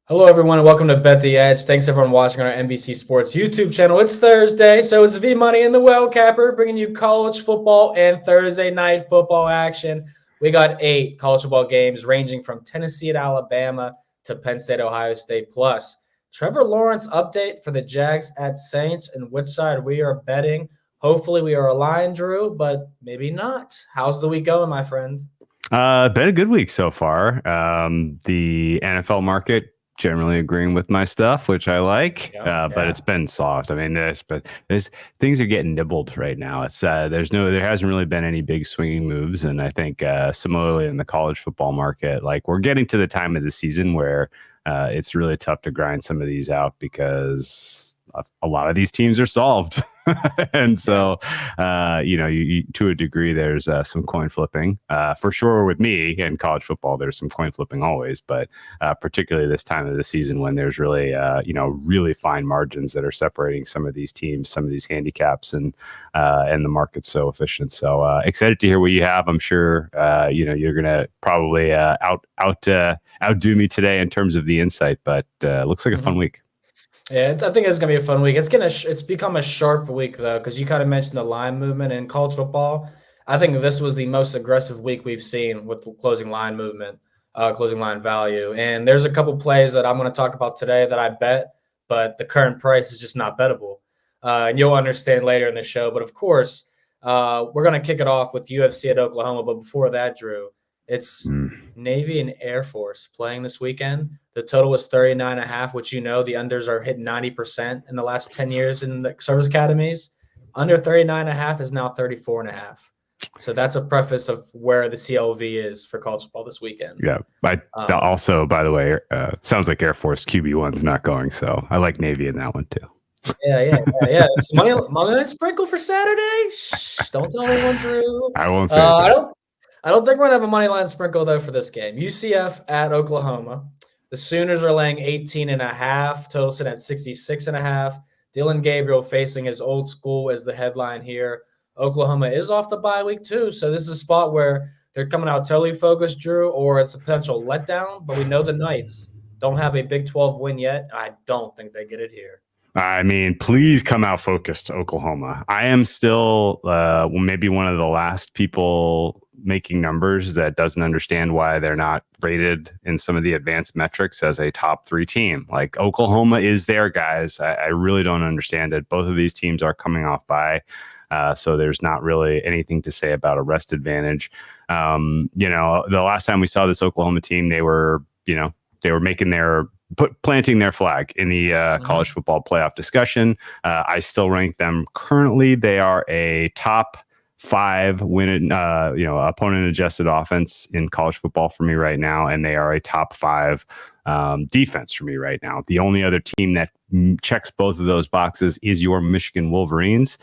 Hello, everyone, and welcome to Bet the Edge. Thanks, everyone, watching on our NBC Sports YouTube channel. It's Thursday, so it's V-Money and the Well Capper bringing you college football and Thursday night football action. We got 8 college football games ranging from Tennessee at Alabama to Penn State, Ohio State. Plus, Trevor Lawrence update for the Jags at Saints and which side we are betting. Hopefully, we are aligned, Drew, but maybe not. How's the week going, my friend? Been a good week so far. The NFL market generally agreeing with my stuff, which I like. But it's been soft. I mean, there's things are getting nibbled right now. It's there hasn't really been any big swinging moves, and I think similarly in the college football market, like we're getting to the time of the season where it's really tough to grind some of these out because a lot of these teams are solved. And so, to a degree, there's some coin flipping for sure with me and college football. There's some coin flipping always, but particularly this time of the season when there's really, really fine margins that are separating some of these teams, some of these handicaps, and the market's so efficient. So excited to hear what you have. I'm sure you're gonna probably outdo me today in terms of the insight, but looks like a fun week. Yeah, I think it's gonna be a fun week. It's become a sharp week though, because you kind of mentioned the line movement in college football. I think this was the most aggressive week we've seen with closing line movement, closing line value. And there's a couple plays that I'm going to talk about today that I bet, but the current price is just not bettable. And you'll understand later in the show. But of course, we're going to kick it off with UFC at Oklahoma. But before that, Drew, it's Navy and Air Force playing this weekend. The total was 39.5, which the unders are hitting 90% in the last 10 years in the service academies. Under 39.5 is now 34.5. So that's a preface of where the CLV is for college football this weekend. Yeah. Also, by the way, sounds like Air Force QB1's not going. So I like Navy in that one too. Yeah. It's money line sprinkle for Saturday. Shh, don't tell anyone, Drew. I won't say that. I don't think we're gonna have a money line sprinkle though for this game. UCF at Oklahoma. The Sooners are laying 18.5. Total sit at 66.5. Dillon Gabriel facing his old school as the headline here. Oklahoma is off the bye week too, so this is a spot where they're coming out totally focused, Drew, or it's a potential letdown. But we know the Knights don't have a Big 12 win yet. I don't think they get it here. I mean, please come out focused, Oklahoma. I am still maybe one of the last people making numbers that doesn't understand why they're not rated in some of the advanced metrics as a top 3 team. Like Oklahoma is there, guys. I really don't understand it. Both of these teams are coming off bye. So there's not really anything to say about a rest advantage. The last time we saw this Oklahoma team, they were making planting their flag in the college football playoff discussion. I still rank them currently. They are a top 5 opponent adjusted offense in college football for me right now, and they are a top 5 defense for me right now. The only other team that checks both of those boxes is your Michigan Wolverines.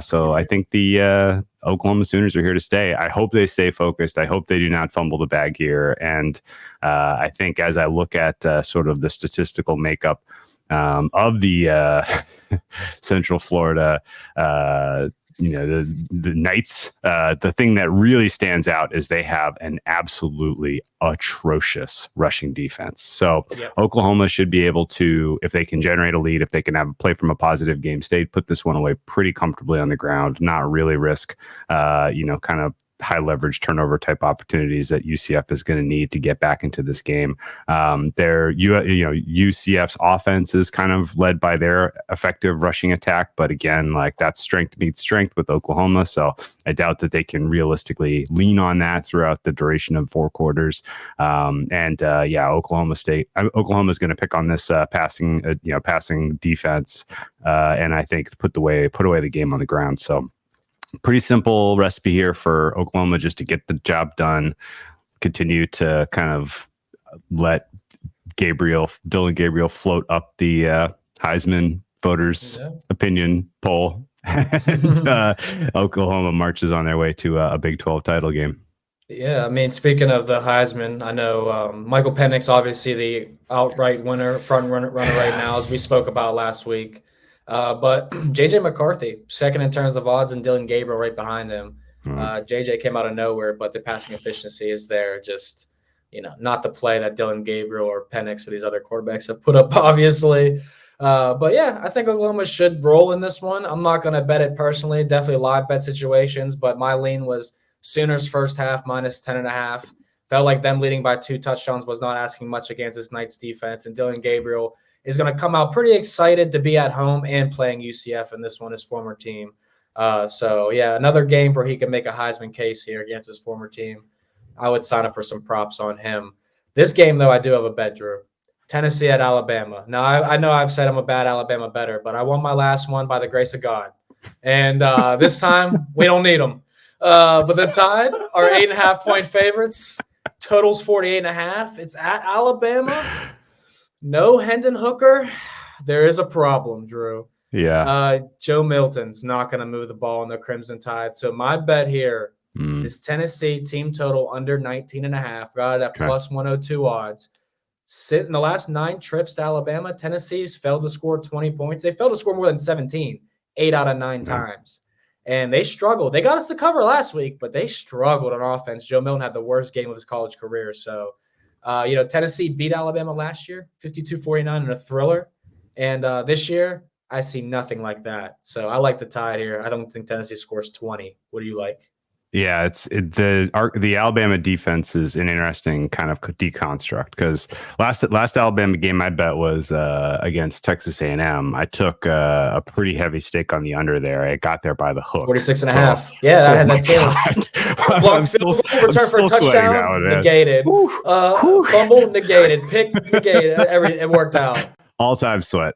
So I think the Oklahoma Sooners are here to stay. I hope they stay focused. I hope they do not fumble the bag here. And I think as I look at sort of the statistical makeup of the Central Florida the Knights, the thing that really stands out is they have an absolutely atrocious rushing defense. So Oklahoma should be able to, if they can generate a lead, if they can have a play from a positive game state, put this one away pretty comfortably on the ground, not really risk, kind of high leverage turnover type opportunities that UCF is going to need to get back into this game. UCF's offense is kind of led by their effective rushing attack, but again, like that strength meets strength with Oklahoma. So I doubt that they can realistically lean on that throughout the duration of 4 quarters. Oklahoma is going to pick on this passing defense, and I think put away the game on the ground. So pretty simple recipe here for Oklahoma just to get the job done, continue to kind of let Dillon Gabriel float up the Heisman voters opinion poll. And Oklahoma marches on their way to a Big 12 title game. Yeah, I mean, speaking of the Heisman, I know Michael Penix, obviously the outright winner, front runner right now, as we spoke about last week. But J.J. McCarthy, second in terms of odds, and Dillon Gabriel right behind him. J.J. came out of nowhere, but the passing efficiency is there. Just, not the play that Dylan Gabriel or Penix or these other quarterbacks have put up, obviously. But yeah, I think Oklahoma should roll in this one. I'm not going to bet it personally, definitely live bet situations, but my lean was Sooners first half minus 10.5. Felt like them leading by 2 touchdowns was not asking much against this Knights defense, and Dylan Gabriel is going to come out pretty excited to be at home and playing UCF in this one, his former team. So yeah, another game where he can make a Heisman case here against his former team. I would sign up for some props on him. This game, though, I do have a bet, Drew. Tennessee at Alabama. Now, I know I've said I'm a bad Alabama bettor, but I won my last one by the grace of God. And this time, we don't need them. But the Tide are 8.5-point favorites. Total's 48.5. It's at Alabama. No Hendon Hooker. There is a problem, Drew. Yeah. Joe Milton's not going to move the ball in the Crimson Tide. So my bet here is Tennessee team total under 19.5. Got it at plus 102 odds. In the last 9 trips to Alabama, Tennessee's failed to score 20 points. They failed to score more than 17, 8 out of 9 times. And they struggled. They got us to cover last week, but they struggled on offense. Joe Milton had the worst game of his college career. So, Tennessee beat Alabama last year, 52-49 in a thriller. And this year, I see nothing like that. So I like the Tide here. I don't think Tennessee scores 20. What do you like? Yeah, the Alabama defense is an interesting kind of deconstruct because last Alabama game I bet was against Texas A&M. I took a pretty heavy stake on the under there. I got there by the hook. 46.5. Yeah, I had that too. I'm still return for a touchdown, negated. Fumble, negated. Pick, negated. It worked out. All-time sweat.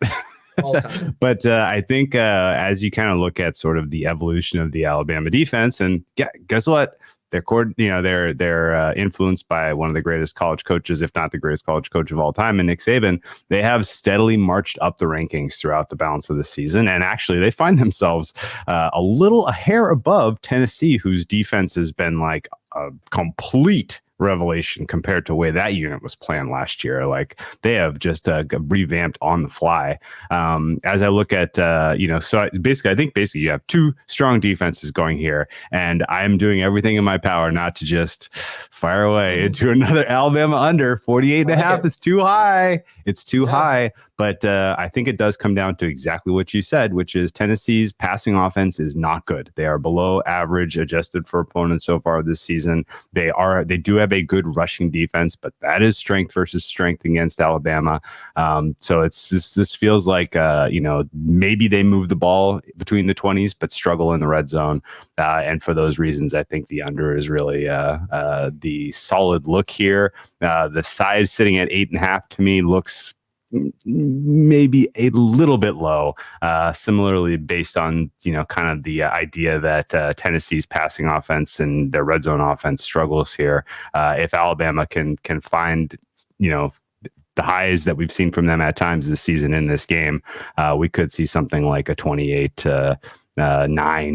All time. But I think as you kind of look at sort of the evolution of the Alabama defense, and guess what? They're influenced by one of the greatest college coaches, if not the greatest college coach of all time, and Nick Saban. They have steadily marched up the rankings throughout the balance of the season, and actually they find themselves a hair above Tennessee, whose defense has been like a complete revelation compared to the way that unit was planned last year. Like they have just revamped on the fly. As I look at, so I think you have 2 strong defenses going here, and I'm doing everything in my power not to just fire away into another Alabama under. 48.5 is too high. It's too high. But I think it does come down to exactly what you said, which is Tennessee's passing offense is not good. They are below average adjusted for opponents so far this season. They do have a good rushing defense, but that is strength versus strength against Alabama. So this feels like maybe they move the ball between the 20s, but struggle in the red zone. And for those reasons, I think the under is really the solid look here. The side sitting at 8.5 to me looks maybe a little bit low, similarly based on kind of the idea that Tennessee's passing offense and their red zone offense struggles here. If Alabama can find the highs that we've seen from them at times this season in this game, we could see something like a 28-9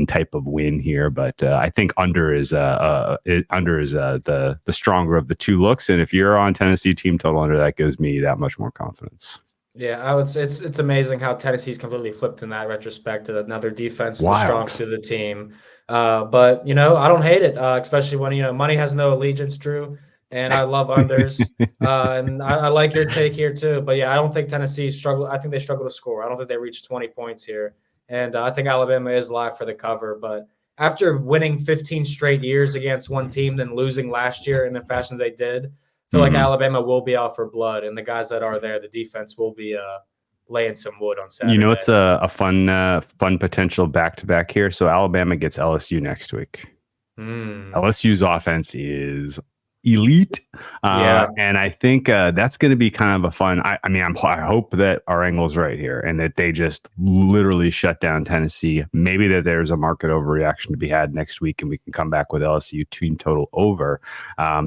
type of win here, but I think under is the stronger of the 2 looks, and if you're on Tennessee team total under, that gives me that much more confidence. Yeah, I would say it's amazing how Tennessee's completely flipped in that retrospect to another defense, the strong suit of the team. But I don't hate it, especially when money has no allegiance, Drew. And I love unders, and I like your take here too. But yeah, I don't think Tennessee struggle. I think they struggle to score. I don't think they reach 20 points here. And I think Alabama is live for the cover. But after winning 15 straight years against one team, then losing last year in the fashion they did, I feel like Alabama will be out for blood. And the guys that are there, the defense will be laying some wood on Saturday. It's a fun potential back-to-back here. So Alabama gets LSU next week. LSU's offense is elite. And I think that's going to be kind of a fun. I hope that our angle's right here and that they just literally shut down Tennessee. Maybe that there's a market overreaction to be had next week and we can come back with LSU team total over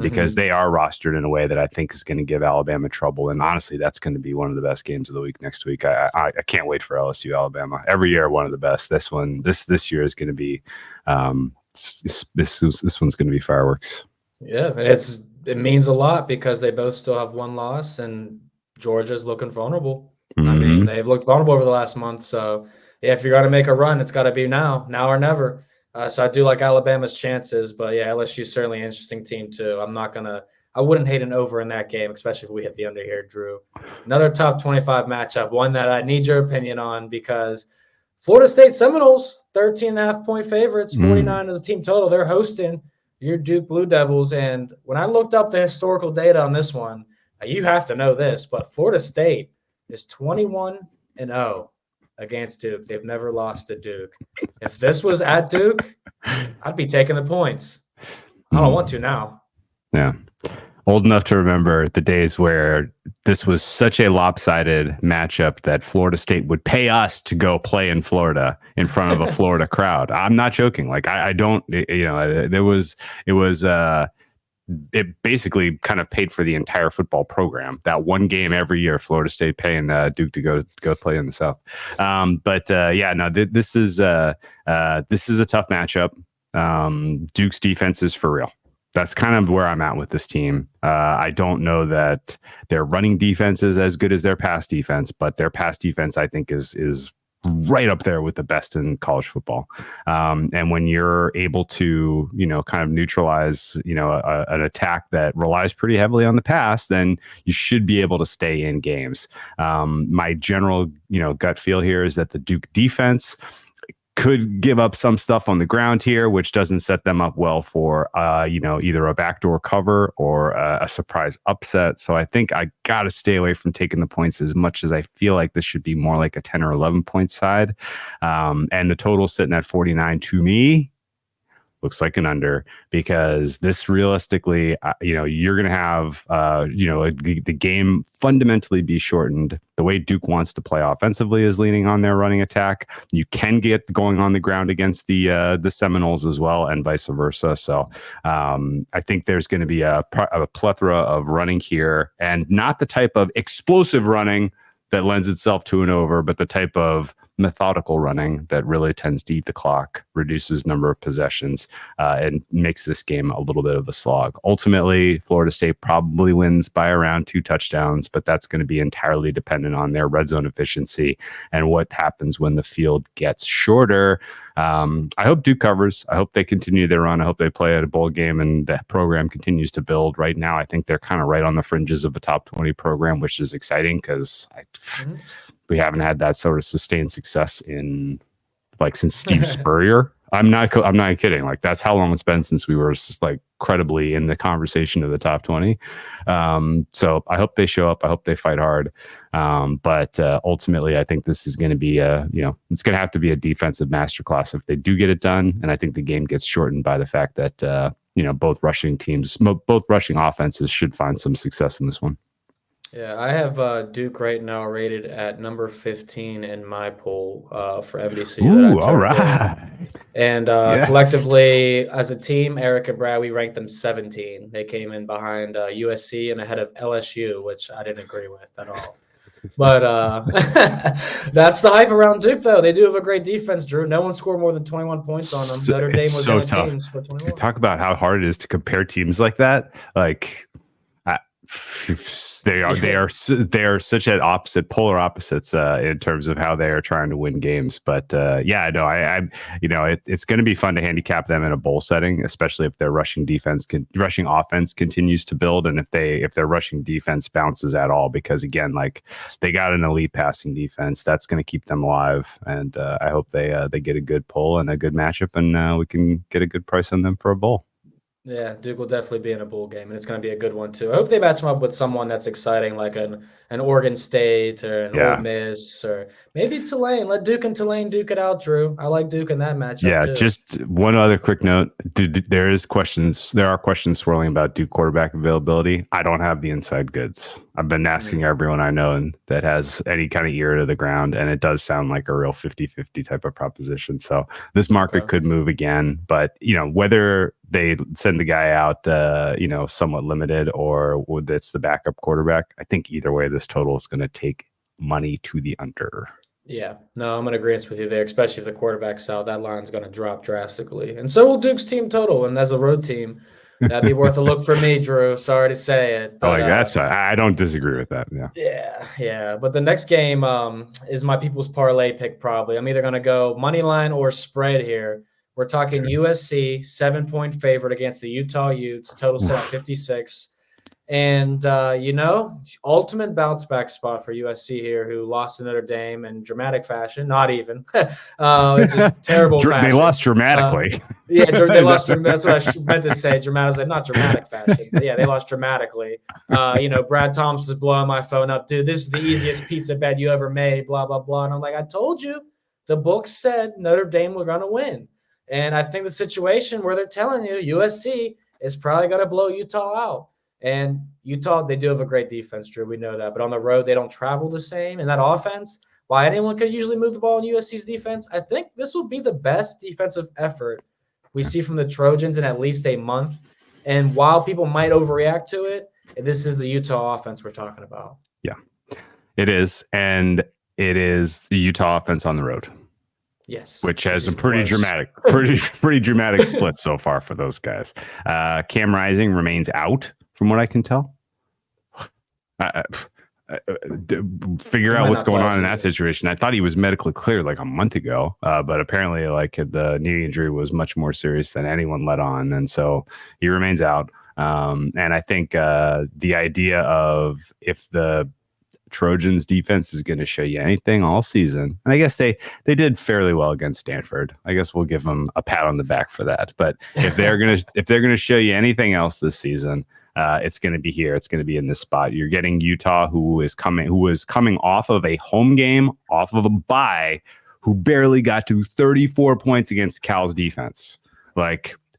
because they are rostered in a way that I think is going to give Alabama trouble. And honestly, that's going to be one of the best games of the week next week. I can't wait for LSU Alabama. Every year, one of the best. This year is going to be this one's going to be fireworks. Yeah, and it means a lot because they both still have 1 loss, and Georgia's looking vulnerable. I mean, they've looked vulnerable over the last month. So, yeah, if you're going to make a run, it's got to be now or never. So I do like Alabama's chances, but yeah, LSU's certainly an interesting team too. I'm not gonna I wouldn't hate an over in that game, especially if we hit the under here, Drew. Another top 25 matchup, one that I need your opinion on because Florida State Seminoles, 13.5-point favorites, 49 is the team total. They're hosting your Duke Blue Devils. And when I looked up the historical data on this one, you have to know this, but Florida State is 21-0 against Duke. They've never lost to Duke. If this was at Duke, I'd be taking the points. I don't want to now. Yeah. Old enough to remember the days where this was such a lopsided matchup that Florida State would pay us to go play in Florida in front of a Florida crowd. I'm not joking. Like I don't, it basically kind of paid for the entire football program. That one game every year, Florida State paying Duke to go play in the South. This is a tough matchup. Duke's defense is for real. That's kind of where I'm at with this team. I don't know that their running defense is as good as their pass defense, but their pass defense, I think, is right up there with the best in college football. And when you're able to, kind of neutralize, an attack that relies pretty heavily on the pass, then you should be able to stay in games. My general, gut feel here is that the Duke defense could give up some stuff on the ground here, which doesn't set them up well for, either a backdoor cover or a surprise upset. So I think I got to stay away from taking the points as much as I feel like this should be more like a 10 or 11 point side. And the total sitting at 49 to me looks like an under, because this realistically, you're going to have, the game fundamentally be shortened. The way Duke wants to play offensively is leaning on their running attack. You can get going on the ground against the Seminoles as well, and vice versa. So I think there's going to be a plethora of running here, and not the type of explosive running that lends itself to an over, but the type of methodical running that really tends to eat the clock, reduces number of possessions, and makes this game a little bit of a slog. Ultimately, Florida State probably wins by around 2 touchdowns, but that's going to be entirely dependent on their red zone efficiency and what happens when the field gets shorter. I hope Duke covers. I hope they continue their run. I hope they play at a bowl game and that program continues to build. Right now, I think they're kind of right on the fringes of a top 20 program, which is exciting because we haven't had that sort of sustained success since Steve Spurrier. I'm not kidding. Like, that's how long it's been since we were just credibly in the conversation of the top 20. So I hope they show up. I hope they fight hard. But ultimately, I think this is going to be it's going to have to be a defensive masterclass if they do get it done. And I think the game gets shortened by the fact that, both rushing offenses should find some success in this one. Yeah, I have Duke right now rated at number 15 in my poll for NBC. Ooh, all right. And collectively, as a team, Eric and Brad, we ranked them 17. They came in behind USC and ahead of LSU, which I didn't agree with at all. But that's the hype around Duke, though. They do have a great defense, Drew. No one scored more than 21 points on them. Notre Dame was so tough. Talk about how hard it is to compare teams like that. They are such at polar opposites in terms of how they are trying to win games. But it's going to be fun to handicap them in a bowl setting, especially if their rushing offense continues to build, and if their rushing defense bounces at all. Because again, they got an elite passing defense that's going to keep them alive, and I hope they get a good pull and a good matchup, and we can get a good price on them for a bowl. Yeah, Duke will definitely be in a bowl game, and it's going to be a good one, too. I hope they match them up with someone that's exciting, like an Oregon State or an Ole Miss, or maybe Tulane. Let Duke and Tulane duke it out, Drew. I like Duke in that matchup, too. Just one other quick note. There are questions swirling about Duke quarterback availability. I don't have the inside goods. I've been asking everyone I know that has any kind of ear to the ground, and it does sound like a real 50-50 type of proposition. So this market could move again, but whether they send the guy out, somewhat limited, or whether it's the backup quarterback, I think either way, this total is going to take money to the under. Yeah, no, I'm in agreement with you there, especially if the quarterback's out. That line's going to drop drastically. And so will Duke's team total, and as a road team, that'd be worth a look for me, Drew. Sorry to say it. But, I don't disagree with that. Yeah. But the next game is my people's parlay pick, probably. I'm either going to go money line or spread here. We're talking USC, 7-point favorite against the Utah Utes, total set at 56. And, ultimate bounce back spot for USC here, who lost to Notre Dame in dramatic fashion. Not even. It's just terrible fashion. They lost dramatically. They lost. That's what I meant to say. Dramatic, not dramatic fashion. But yeah, they lost dramatically. Brad Thompson was blowing my phone up. Dude, this is the easiest pizza bet you ever made, blah, blah, blah. And I'm like, I told you. The book said Notre Dame were going to win. And I think the situation where they're telling you USC is probably going to blow Utah out. And Utah, they do have a great defense, Drew. We know that. But on the road, they don't travel the same. And that offense, while anyone could usually move the ball in USC's defense, I think this will be the best defensive effort we see from the Trojans in at least a month. And while people might overreact to it, this is the Utah offense we're talking about. Yeah, it is. And it is the Utah offense on the road. Yes, which has a pretty dramatic split so far for those guys. Cam Rising remains out, from what I can tell. Figure out what's going on in that situation. I thought he was medically cleared like a month ago, but apparently, the knee injury was much more serious than anyone let on, and so he remains out. And I think the idea of if the Trojans defense is going to show you anything all season, and I guess they did fairly well against Stanford. I guess we'll give them a pat on the back for that. But if they're gonna show you anything else this season, it's going to be here. It's going to be in this spot. You're getting Utah, who is coming off of a home game, off of a bye, who barely got to 34 points against Cal's defense.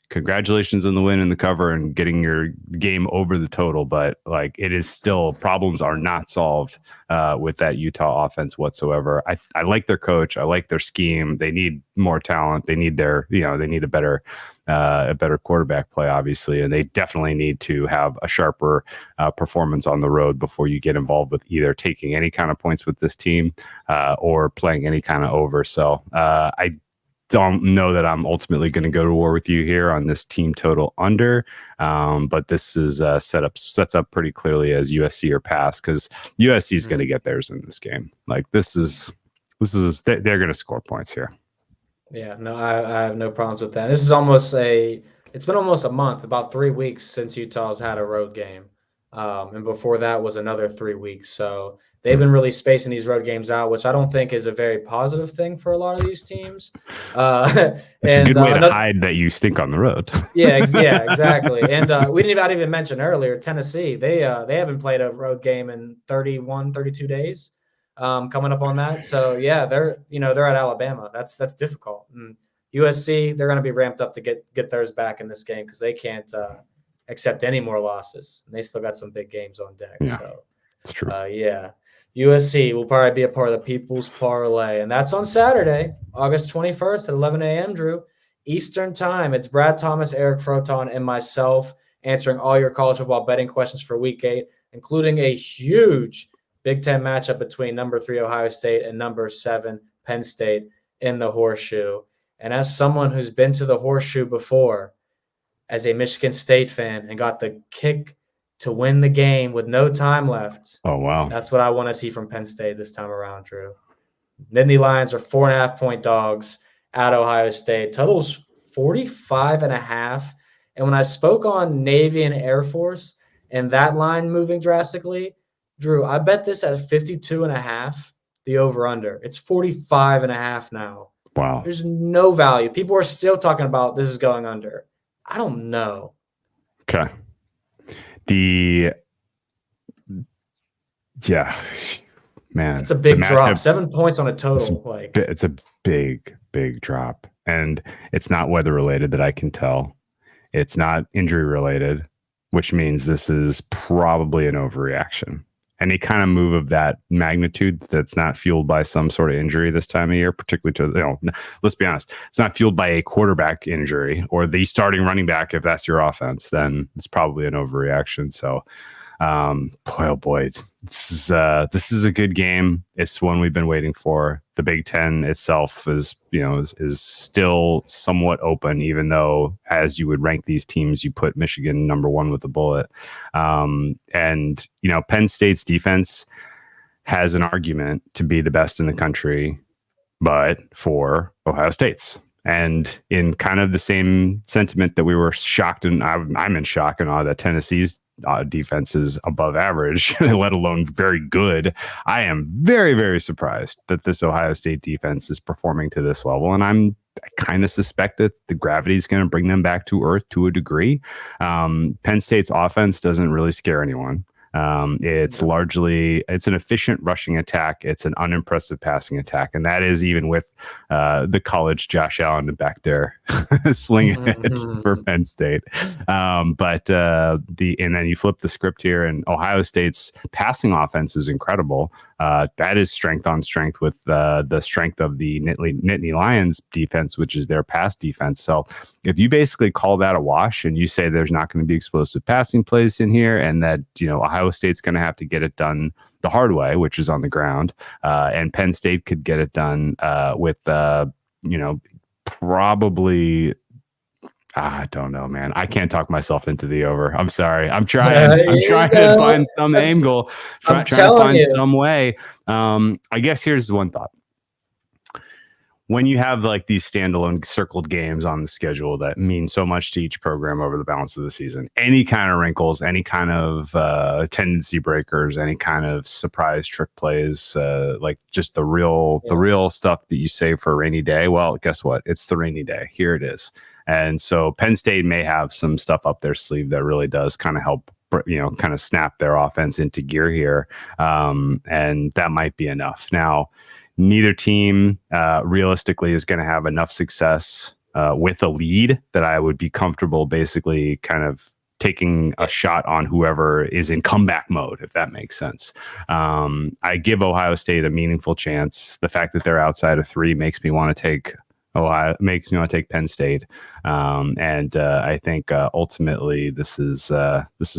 Congratulations on the win and the cover and getting your game over the total, but it is still, problems are not solved with that Utah offense whatsoever. I like their coach. I like their scheme. They need more talent. They need they need a better quarterback play, obviously, and they definitely need to have a sharper performance on the road before you get involved with either taking any kind of points with this team or playing any kind of over. So I don't know that I'm ultimately going to go to war with you here on this team total under, but this is sets up pretty clearly as USC or pass, because USC is going to get theirs in this game. They're going to score points here. Yeah, no, I have no problems with that. This is it's been almost a month, about 3 weeks since Utah's had a road game. And before that was another 3 weeks. So they've been really spacing these road games out, which I don't think is a very positive thing for a lot of these teams. It's a good way to hide that you stink on the road. Yeah, exactly. And we didn't even mention earlier, Tennessee, they haven't played a road game in 32 days, coming up on that. So yeah, they're at Alabama. That's difficult. And USC, they're going to be ramped up to get theirs back in this game, because they can't accept any more losses, and they still got some big games on deck. Yeah, so it's true. USC will probably be a part of the People's Parlay, and that's on Saturday, August 21st at 11 a.m. Drew, Eastern Time. It's Brad Thomas, Eric Froton, and myself answering all your college football betting questions for Week 8, including a huge Big Ten matchup between number 3 Ohio State and number 7 Penn State in the Horseshoe. And as someone who's been to the Horseshoe before, as a Michigan State fan, and got the kick to win the game with no time left. Oh, wow. That's what I want to see from Penn State this time around, Drew. Nittany Lions are 4.5-point dogs at Ohio State. Total's 45.5. And when I spoke on Navy and Air Force and that line moving drastically, Drew, I bet this at 52.5, the over-under. It's 45.5 now. Wow. There's no value. People are still talking about this is going under. I don't know. Okay. Man. It's a big drop. 7 points on a total. It's a big drop. And it's not weather related that I can tell. It's not injury related, which means this is probably an overreaction. Any kind of move of that magnitude that's not fueled by some sort of injury this time of year, particularly let's be honest, it's not fueled by a quarterback injury or the starting running back. If that's your offense, then it's probably an overreaction. So, boy, this is a good game. It's one we've been waiting for. The Big Ten itself is still somewhat open, even though as you would rank these teams, you put Michigan number 1 with a bullet. And Penn State's defense has an argument to be the best in the country, but for Ohio State's. And in kind of the same sentiment that we were shocked, and I'm in shock and awe that Tennessee's defenses above average, let alone very good. I am very, very surprised that this Ohio State defense is performing to this level. And I kind of suspect that the gravity is going to bring them back to earth to a degree. Penn State's offense doesn't really scare anyone. It's an efficient rushing attack. It's an unimpressive passing attack. And that is even with the college Josh Allen back there slinging it for Penn State. And then you flip the script here, and Ohio State's passing offense is incredible. That is strength on strength with the strength of the Nittany Lions defense, which is their pass defense. So if you basically call that a wash and you say there's not going to be explosive passing plays in here, and that, Ohio State's going to have to get it done the hard way, which is on the ground, and Penn State could get it done with, probably. I don't know, man. I can't talk myself into the over. I'm sorry. I'm trying. I'm trying to find some angle. Trying to find some way. I guess here's one thought. When you have like these standalone circled games on the schedule that mean so much to each program over the balance of the season, any kind of wrinkles, any kind of tendency breakers, any kind of surprise trick plays, like just the real stuff that you save for a rainy day. Well, guess what? It's the rainy day. Here it is. And so Penn State may have some stuff up their sleeve that really does kind of help, kind of snap their offense into gear here. And that might be enough. Now, neither team realistically is going to have enough success with a lead that I would be comfortable basically kind of taking a shot on whoever is in comeback mode, if that makes sense. I give Ohio State a meaningful chance. The fact that they're outside of 3 makes me want to take Penn State. I think ultimately this is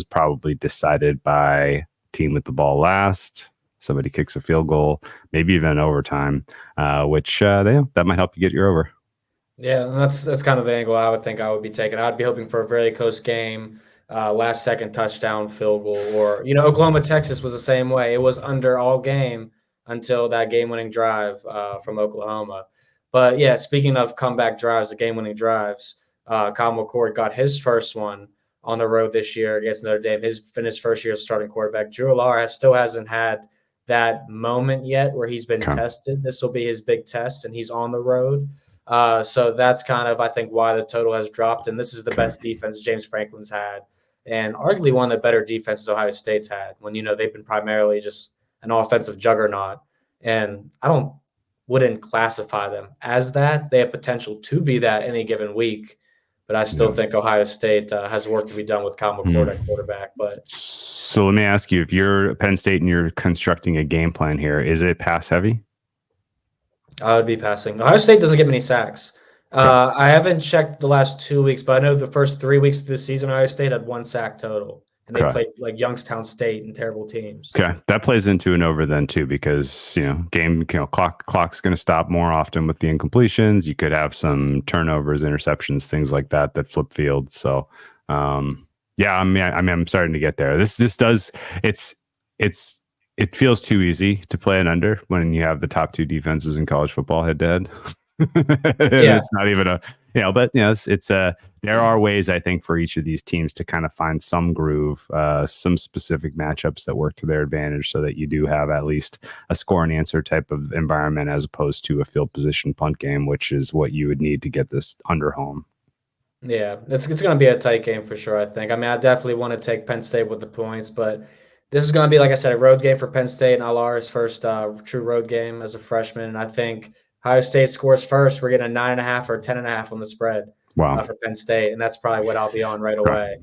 probably decided by team with the ball last. Somebody kicks a field goal, maybe even overtime, which that might help you get your over. Yeah, that's kind of the angle I would think I would be taking. I'd be hoping for a very close game, last second touchdown, field goal, or Oklahoma Texas was the same way. It was under all game until that game-winning drive from Oklahoma. But yeah, speaking of comeback drives, the game-winning drives, Kyle McCord got his first one on the road this year against Notre Dame. His first year as starting quarterback. Drew Dinsick still hasn't had that moment yet where he's been tested. This will be his big test, and he's on the road. So that's kind of, I think, why the total has dropped. And this is the best defense James Franklin's had, and arguably one of the better defenses Ohio State's had when, they've been primarily just an offensive juggernaut. And I wouldn't classify them as that. They have potential to be that any given week. But I still think Ohio State has work to be done with Kyle McCord at quarterback. But so let me ask you, if you're Penn State and you're constructing a game plan here, is it pass heavy? I would be passing. Ohio State doesn't get many sacks. I haven't checked the last 2 weeks, but I know the first 3 weeks of the season, Ohio State had 1 sack total. And they played like Youngstown State and terrible teams. Okay, that plays into an over then too, because clock's going to stop more often with the incompletions. You could have some turnovers, interceptions, things like that flip field. So, I'm starting to get there. This does it feels too easy to play an under when you have the top 2 defenses in college football head to head. It's not even there are ways, I think, for each of these teams to kind of find some groove, some specific matchups that work to their advantage, so that you do have at least a score and answer type of environment as opposed to a field position punt game, which is what you would need to get this under home. Yeah, it's going to be a tight game for sure, I think. I mean, I definitely want to take Penn State with the points, but this is going to be, like I said, a road game for Penn State, and Alar's first true road game as a freshman. And I think Ohio State scores first. We're getting a 9.5 or 10.5 on the spread. Wow. For Penn State, and that's probably what I'll be on right away.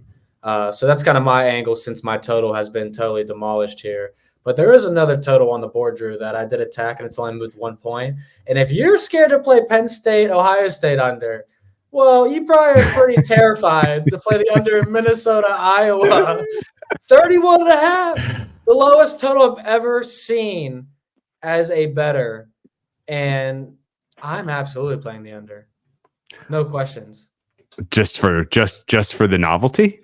So that's kind of my angle, since my total has been totally demolished here. But there is another total on the board, Drew, that I did attack, and it's only moved 1 point. And if you're scared to play Penn State, Ohio State under, well, you probably are pretty terrified to play the under in Minnesota, Iowa. 31.5, the lowest total I've ever seen as a bettor. And I'm absolutely playing the under. No questions. Just for the novelty?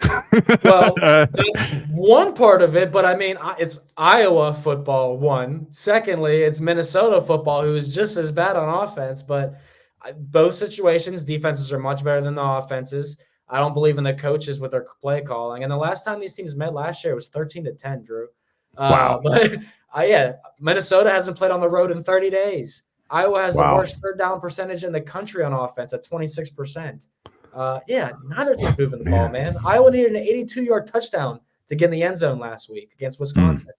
Well, that's one part of it, but I mean, it's Iowa football, one. Secondly, it's Minnesota football, who is just as bad on offense, but both situations, defenses are much better than the offenses. I don't believe in the coaches with their play calling. And the last time these teams met last year was 13-10, Drew. Wow. But Minnesota hasn't played on the road in 30 days. Iowa has the worst third down percentage in the country on offense at 26%. Neither team's moving the ball, man. Iowa needed an 82-yard touchdown to get in the end zone last week against Wisconsin.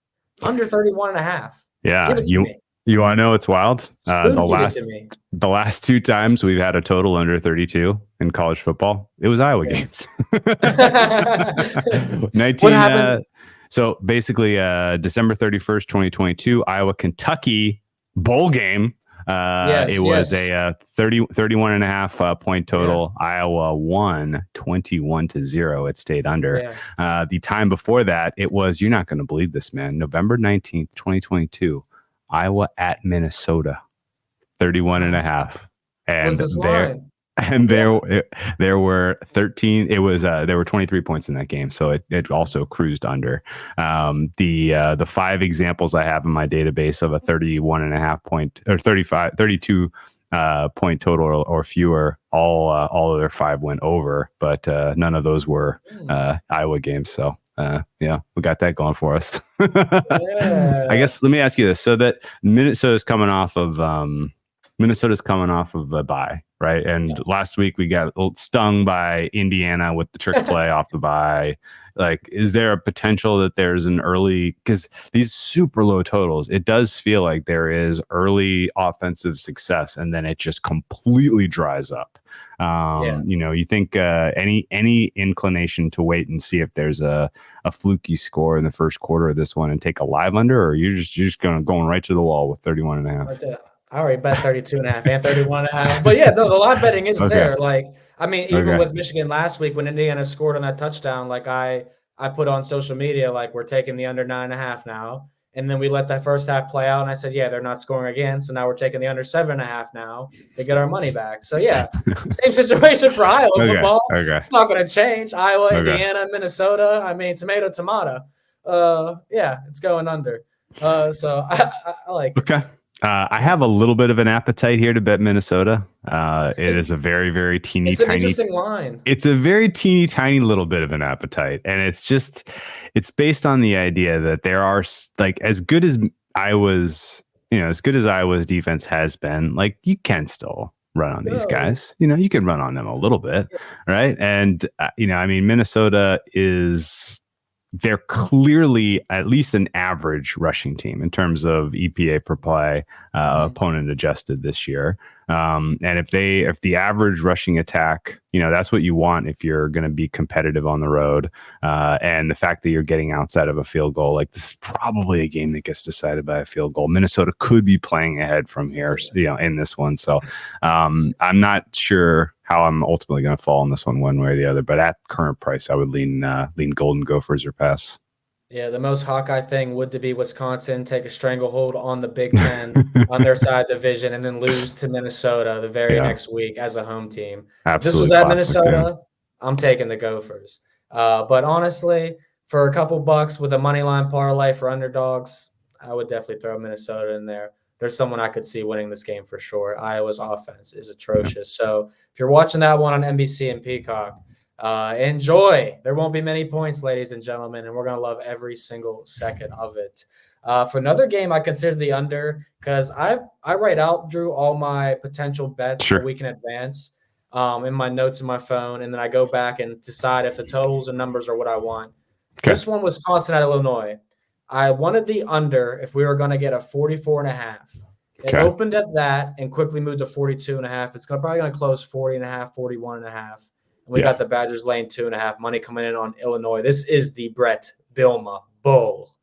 Under 31.5. Yeah. Give it to me. You want to know what's wild? The last 2 times we've had a total under 32 in college football, it was Iowa games. 19. What happened? So basically, December 31st, 2022, Iowa-Kentucky bowl game. It was a 31.5 point total. Yeah. Iowa won 21-0. It stayed under. Yeah. The time before that, it was, you're not going to believe this, man, November 19th, 2022. Iowa at Minnesota, 31.5. And there were 13. It was there were 23 points in that game, so it also cruised under. The 5 examples I have in my database of a 31.5 point or 32 point total or fewer, all of their 5 went over, but none of those were Iowa games. So. We got that going for us. I guess let me ask you this: so that Minnesota's coming off of a bye, right? And last week we got stung by Indiana with the trick play off the bye. Like, is there a potential that there's an early, because these super low totals, it does feel like there is early offensive success and then it just completely dries up. You think any inclination to wait and see if there's a fluky score in the first quarter of this one and take a live under, or you're just going right to the wall with 31.5? I already bet 32.5 and 31.5. But the live betting is there. Like, I mean, even with Michigan last week when Indiana scored on that touchdown, like I put on social media, like, we're taking the under 9.5 now. And then we let that first half play out, and I said, they're not scoring again. So now we're taking the under 7.5 now to get our money back. So same situation for Iowa football. It's not going to change. Iowa, Indiana, Minnesota. I mean, tomato. It's going under. So I like. Okay. I have a little bit of an appetite here to bet Minnesota. It is a very, very tiny, it's an interesting line. It's a very teeny, tiny little bit of an appetite. And it's based on the idea that there are, like, as good as Iowa's defense has been, like, you can still run on these guys. You can run on them a little bit, right? And, Minnesota they're clearly at least an average rushing team in terms of EPA per play, opponent adjusted this year. And if the average rushing attack, that's what you want if you're going to be competitive on the road. And the fact that you're getting outside of a field goal, like, this is probably a game that gets decided by a field goal. Minnesota could be playing ahead from here, in this one. So I'm not sure how I'm ultimately going to fall on this one way or the other, but at current price, I would lean Golden Gophers or pass. Yeah, the most Hawkeye thing would be Wisconsin take a stranglehold on the Big Ten on their side division and then lose to Minnesota the very next week as a home team. Absolutely. If this was at Minnesota, I'm taking the Gophers. But honestly, for a couple bucks with a money line parlay for underdogs, I would definitely throw Minnesota in there. There's someone I could see winning this game for sure. Iowa's offense is atrocious. So if you're watching that one on NBC and Peacock, enjoy. There won't be many points, ladies and gentlemen, and we're going to love every single second of it. For another game, I consider the under because I write out, Drew, all my potential bets a week in advance in my notes in my phone, and then I go back and decide if the totals and numbers are what I want. Okay. This one, Wisconsin at Illinois. I wanted the under if we were going to get a 44.5. It opened at that and quickly moved to 42.5. It's probably going to close 40.5, 41.5. And we got the Badgers laying 2.5. Money coming in on Illinois. This is the Brett Bielema Bowl,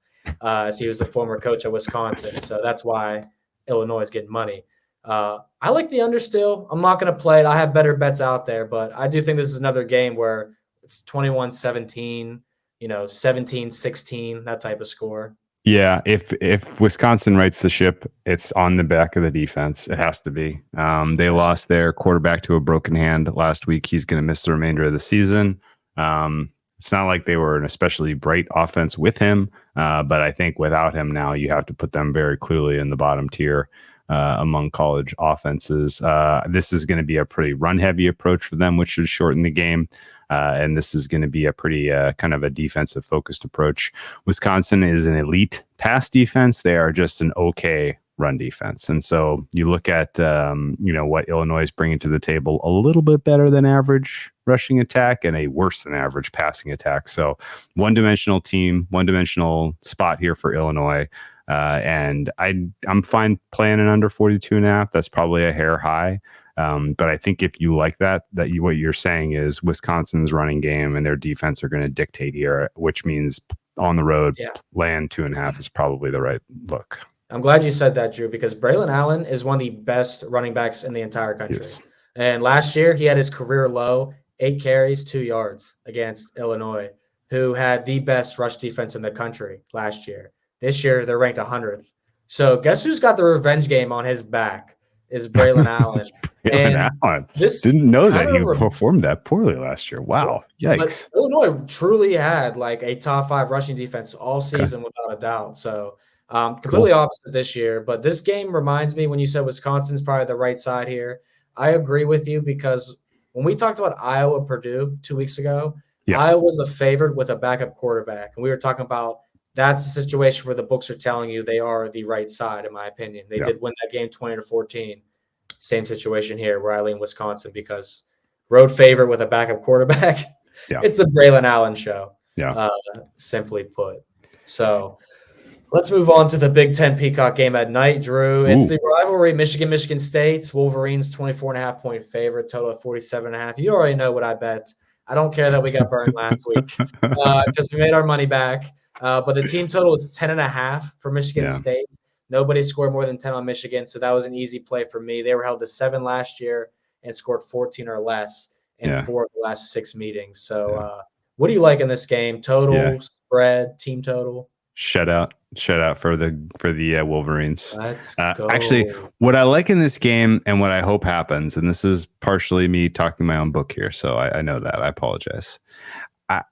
as he was the former coach of Wisconsin. So that's why Illinois is getting money. I like the under still. I'm not going to play it. I have better bets out there, but I do think this is another game where it's 21-17. 17-16, that type of score. Yeah, if Wisconsin rights the ship, it's on the back of the defense. It has to be. They lost their quarterback to a broken hand last week. He's going to miss the remainder of the season. It's not like they were an especially bright offense with him, but I think without him now, you have to put them very clearly in the bottom tier among college offenses. This is going to be a pretty run-heavy approach for them, which should shorten the game. And this is going to be a pretty kind of a defensive focused approach. Wisconsin is an elite pass defense. They are just an okay run defense. And so you look at, what Illinois is bringing to the table, a little bit better than average rushing attack and a worse than average passing attack. So one-dimensional team, one-dimensional spot here for Illinois. And I'm fine playing an under 42.5. That's probably a hair high. But I think if you like that what you're saying is Wisconsin's running game and their defense are going to dictate here, which means on the road, laying 2.5 is probably the right look. I'm glad you said that, Drew, because Braylon Allen is one of the best running backs in the entire country. Yes. And last year, he had his career low, 8 carries, 2 yards against Illinois, who had the best rush defense in the country last year. This year, they're ranked 100th. So guess who's got the revenge game on his back is Braylon Allen. Allen. Didn't know that he performed that poorly last year. Wow. Yikes. But Illinois truly had like a top 5 rushing defense all season without a doubt. So completely opposite this year. But this game reminds me when you said Wisconsin's probably the right side here. I agree with you because when we talked about Iowa-Purdue 2 weeks ago, Iowa was the favorite with a backup quarterback. And we were talking about that's a situation where the books are telling you they are the right side, in my opinion. They did win that game 20-14. Same situation here where I lean Wisconsin because road favorite with a backup quarterback. It's the Braylon Allen show, simply put. So let's move on to the Big Ten Peacock game at night, Drew. It's the rivalry, Michigan State. Wolverines 24.5-point favorite, total of 47.5. You already know what I bet. I don't care that we got burned last week because we made our money back. But the team total was 10.5 for Michigan State. Nobody scored more than 10 on Michigan, so that was an easy play for me. They were held to 7 last year and scored 14 or less in 4 of the last 6 meetings. So what do you like in this game? Total, spread, team total? Shutout for the Wolverines. Let's go. Actually, what I like in this game and what I hope happens, and this is partially me talking my own book here, so I know that. I apologize.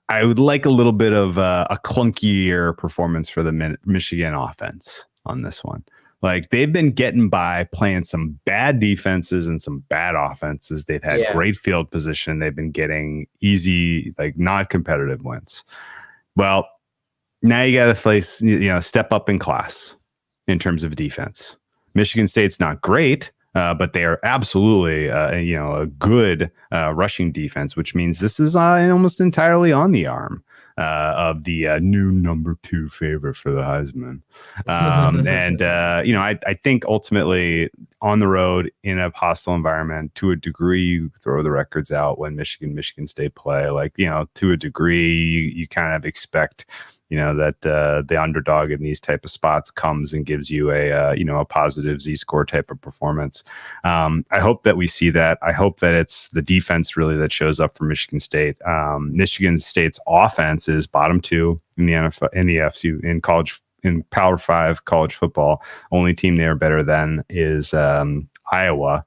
I would like a little bit of a clunkier performance for the Michigan offense on this one. Like they've been getting by playing some bad defenses and some bad offenses. They've had great field position. They've been getting easy, like not competitive wins. Well, now you got to face, step up in class in terms of defense. Michigan State's not great, but they are absolutely, a good rushing defense, which means this is almost entirely on the arm of the new number 2 favorite for the Heisman. I think ultimately on the road in a hostile environment, to a degree, you throw the records out when Michigan State play. To a degree, you kind of expect that the underdog in these type of spots comes and gives you a positive Z-score type of performance. I hope that we see that. I hope that it's the defense really that shows up for Michigan State. Michigan State's offense is bottom 2 in the NFL, in the FC, in college, in Power 5 college football. Only team they are better than is Iowa,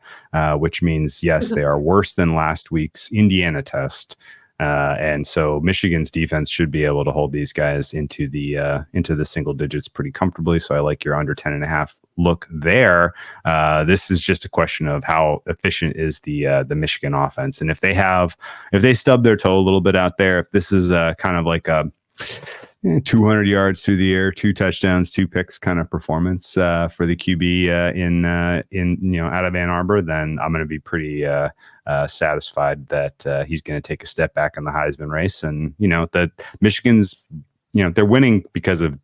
which means yes, they are worse than last week's Indiana test. And so Michigan's defense should be able to hold these guys into the single digits pretty comfortably. So I like your under 10.5 look there. This is just a question of how efficient is the Michigan offense. And if they stub their toe a little bit out there, if this is kind of like a 200 yards through the air, 2 touchdowns, 2 picks kind of performance for the QB in out of Ann Arbor, then I'm going to be pretty satisfied that he's going to take a step back in the Heisman race. And that Michigan's they're winning because of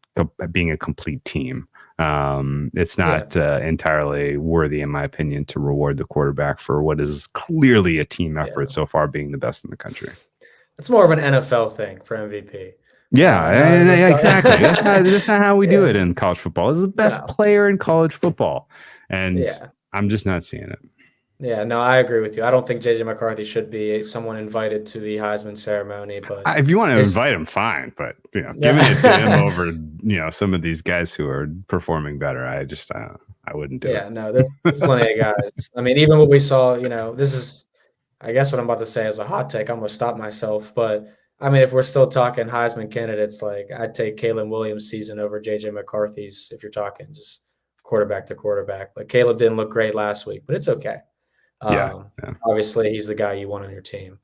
being a complete team. It's not entirely worthy, in my opinion, to reward the quarterback for what is clearly a team effort so far, being the best in the country. It's more of an NFL thing for MVP. Yeah, exactly. That's not how we do it in college football. This is the best player in college football, and I'm just not seeing it. Yeah, no, I agree with you. I don't think JJ McCarthy should be someone invited to the Heisman ceremony. But if you want to invite him, fine. But giving it to him over some of these guys who are performing better, I wouldn't do it. Yeah, no, there's plenty of guys. I mean, even what we saw, this is, I guess what I'm about to say is a hot take. I'm gonna stop myself, but. I mean, if we're still talking Heisman candidates, like I'd take Caleb Williams' season over JJ McCarthy's if you're talking just quarterback to quarterback. Like Caleb didn't look great last week, but it's okay. Obviously, he's the guy you want on your team.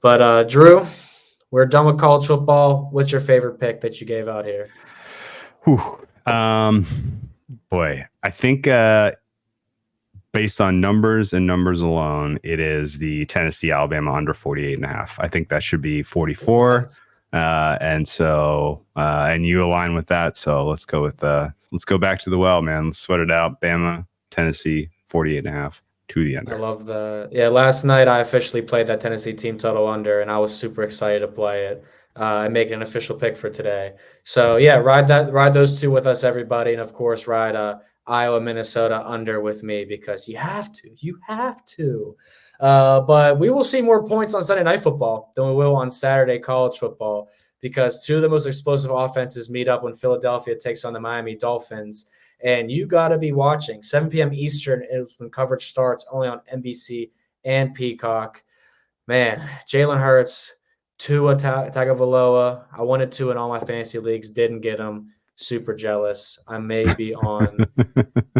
But Drew, we're done with college football. What's your favorite pick that you gave out here? Whew. Boy, I think based on numbers and numbers alone, it is the Tennessee Alabama under 48.5. I think that should be 44. And you align with that. So let's go back to the well, man. Let's sweat it out. Bama, Tennessee, 48.5 to the under. I love last night I officially played that Tennessee team total under, and I was super excited to play it and make it an official pick for today. So yeah, ride those two with us, everybody. And of course, ride Iowa, Minnesota under with me, because you have to. But we will see more points on Sunday Night Football than we will on Saturday college football, because two of the most explosive offenses meet up when Philadelphia takes on the Miami Dolphins. And you got to be watching. 7 p.m. Eastern is when coverage starts, only on NBC and Peacock. Man, Jalen Hurts, Tua Tagovailoa. I wanted to in all my fantasy leagues, didn't get him. Super jealous. I may be on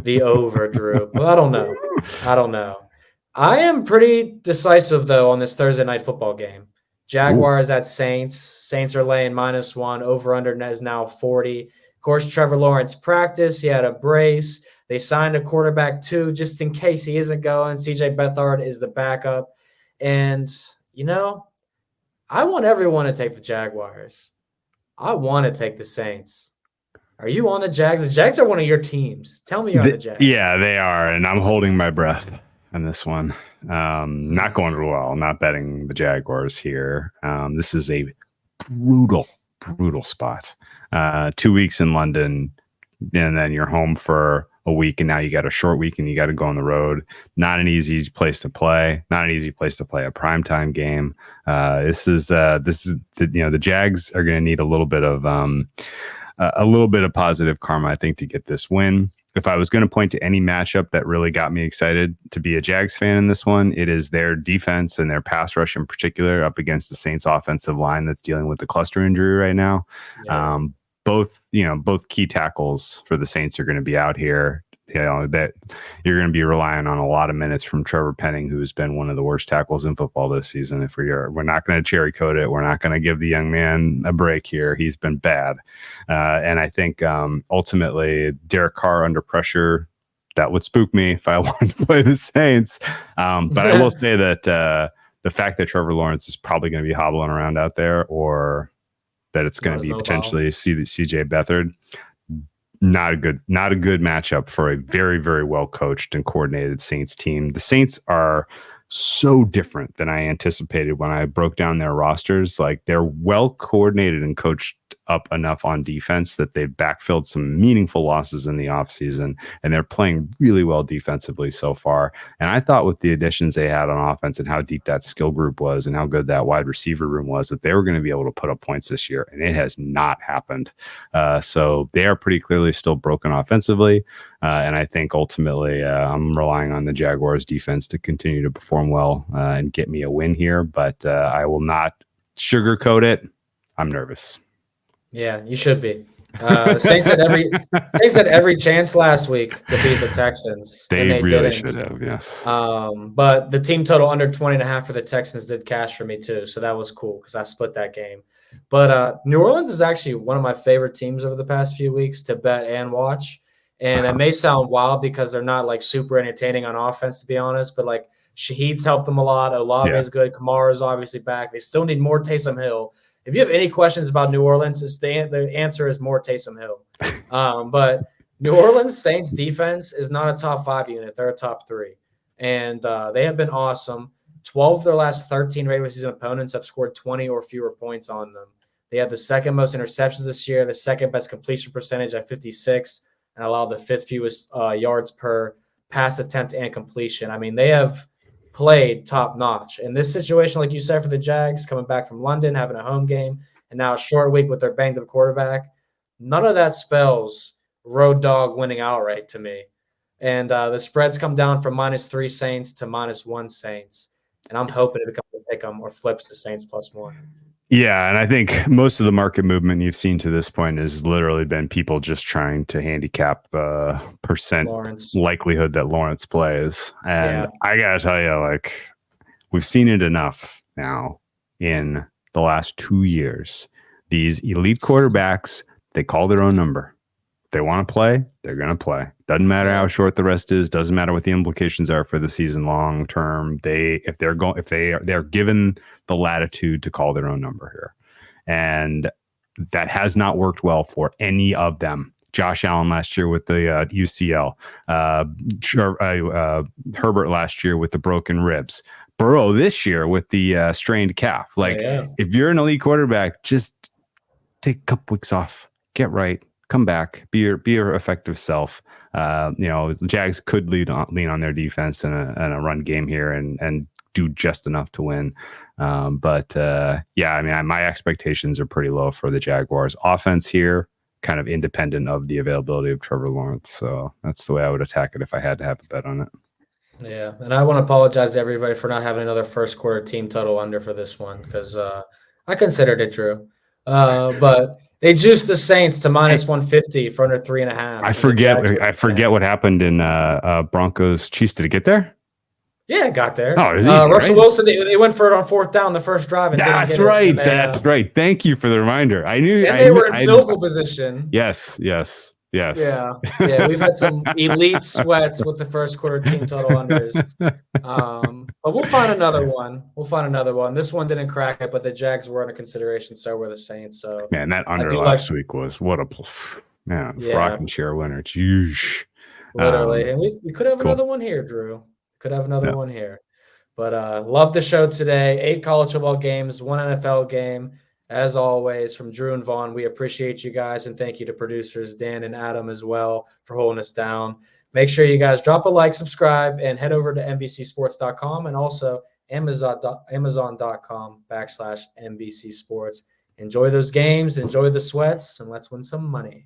the over, Drew. Well, I don't know. I am pretty decisive, though, on this Thursday night football game. Jaguars at Saints. Saints are laying -1. Over-under is now 40. Of course, Trevor Lawrence practiced. He had a brace. They signed a quarterback, too, just in case he isn't going. CJ Beathard is the backup. And, I want everyone to take the Jaguars. I want to take the Saints. Are you on the Jags? The Jags are one of your teams. Tell me you're on the Jags. Yeah, they are, and I'm holding my breath on this one. Not going real well. Not betting the Jaguars here. This is a brutal spot. 2 weeks in London, and then you're home for a week, and now you got a short week, and you got to go on the road. Not an easy place to play. Not an easy place to play a primetime game. The Jags are going to need a little bit of positive karma, I think, to get this win. If I was going to point to any matchup that really got me excited to be a Jags fan in this one, it is their defense and their pass rush in particular up against the Saints offensive line that's dealing with the cluster injury right now. Yeah. Both key tackles for the Saints are going to be out here. That you're going to be relying on a lot of minutes from Trevor Penning, who's been one of the worst tackles in football this season. We're not going to cherry coat it. We're not going to give the young man a break here. He's been bad. And I think ultimately Derek Carr under pressure, that would spook me if I wanted to play the Saints. But I will say that the fact that Trevor Lawrence is probably going to be hobbling around out there, or that it's going to be potentially CJ Beathard, not a good matchup for a very, very well coached and coordinated Saints team. The Saints are so different than I anticipated when I broke down their rosters. Like, they're well coordinated and coached up enough on defense that they've backfilled some meaningful losses in the offseason, and they're playing really well defensively so far. And I thought with the additions they had on offense and how deep that skill group was and how good that wide receiver room was, that they were going to be able to put up points this year, and it has not happened. So they are pretty clearly still broken offensively. And I think ultimately I'm relying on the Jaguars defense to continue to perform well and get me a win here, but I will not sugarcoat it. I'm nervous. Yeah, you should be. Saints had every chance last week to beat the Texans. They really didn't. Should have, yes. But the team total under 20.5 for the Texans did cash for me too, so that was cool because I split that game. But New Orleans is actually one of my favorite teams over the past few weeks to bet and watch. And it may sound wild because they're not like super entertaining on offense, to be honest. But like Shaheed's helped them a lot. Olave is good. Kamara's obviously back. They still need more Taysom Hill. If you have any questions about New Orleans, the answer is more Taysom Hill. But New Orleans Saints defense is not a top 5 unit. They're a top 3. And they have been awesome. 12 of their last 13 regular season opponents have scored 20 or fewer points on them. They have the second most interceptions this year, the second best completion percentage at 56, and allowed the 5th fewest yards per pass attempt and completion. I mean, they have played top notch. In this situation, like you said, for the Jags, coming back from London, having a home game, and now a short week with their banged up quarterback, none of that spells road dog winning outright to me. And the spreads come down from -3 Saints to -1 Saints. And I'm hoping it becomes a pick 'em or flips to Saints +1. Yeah, and I think most of the market movement you've seen to this point has literally been people just trying to handicap percent likelihood that Lawrence plays. And I got to tell you, like, we've seen it enough now in the last 2 years. These elite quarterbacks, they call their own number. They want to play, they're going to play. Doesn't matter how short the rest is. Doesn't matter what the implications are for the season long term. They're given the latitude to call their own number here, and that has not worked well for any of them. Josh Allen last year with the UCL, Herbert last year with the broken ribs, Burrow this year with the strained calf. If you're an elite quarterback, just take a couple weeks off, get right. Come back, be your effective self. Jags could lean on their defense and a run game here and do just enough to win. My expectations are pretty low for the Jaguars offense here, kind of independent of the availability of Trevor Lawrence. So that's the way I would attack it if I had to have a bet on it. Yeah, and I want to apologize to everybody for not having another first quarter team total under for this one because I considered it, Drew. But they juiced the Saints to minus 150 for under 3.5. I forget what happened in Broncos Chiefs. Did it get there? Yeah, it got there. Oh, it was easy, Russell right? Wilson, they went for it on fourth down the first drive. And That's right. That's right. Thank you for the reminder. I knew. And they were in field goal position. Yes. Yeah. We've had some elite sweats with the first quarter team total unders. But we'll find another one. This one didn't crack it, but the Jags were under consideration, so were the Saints. So man, that under last week was rocking chair winner. Jeez. Literally. And we could have another one here, Drew. Could have another one here. But love the show today. 8 college football games, 1 NFL game. As always, from Drew and Vaughn, we appreciate you guys, and thank you to producers Dan and Adam as well for holding us down. Make sure you guys drop a like, subscribe, and head over to NBCSports.com and also Amazon.com/NBC Sports. Enjoy those games, enjoy the sweats, and let's win some money.